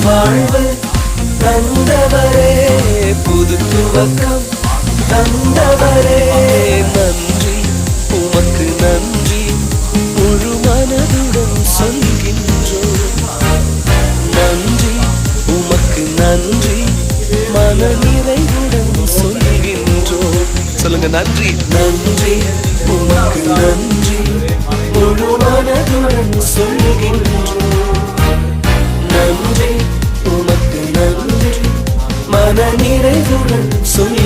வாழ்வு தந்தவரே, புது துவக்கம் தந்தவரே, நன்றி உமக்கு நன்றி முழு மனதுடன் சொல்கின்றோம். நன்றி உமக்கு நன்றி மன நிறைவுடன் சொல்கின்றோம். சொல்லுங்க, நன்றி நன்றி உமக்கு நன்றி முழு மனதுடன் சொல்கின்றோம். நன்றி உமக்கு நன்றி மன நிறைவுடன் சொல்கின்றோம்.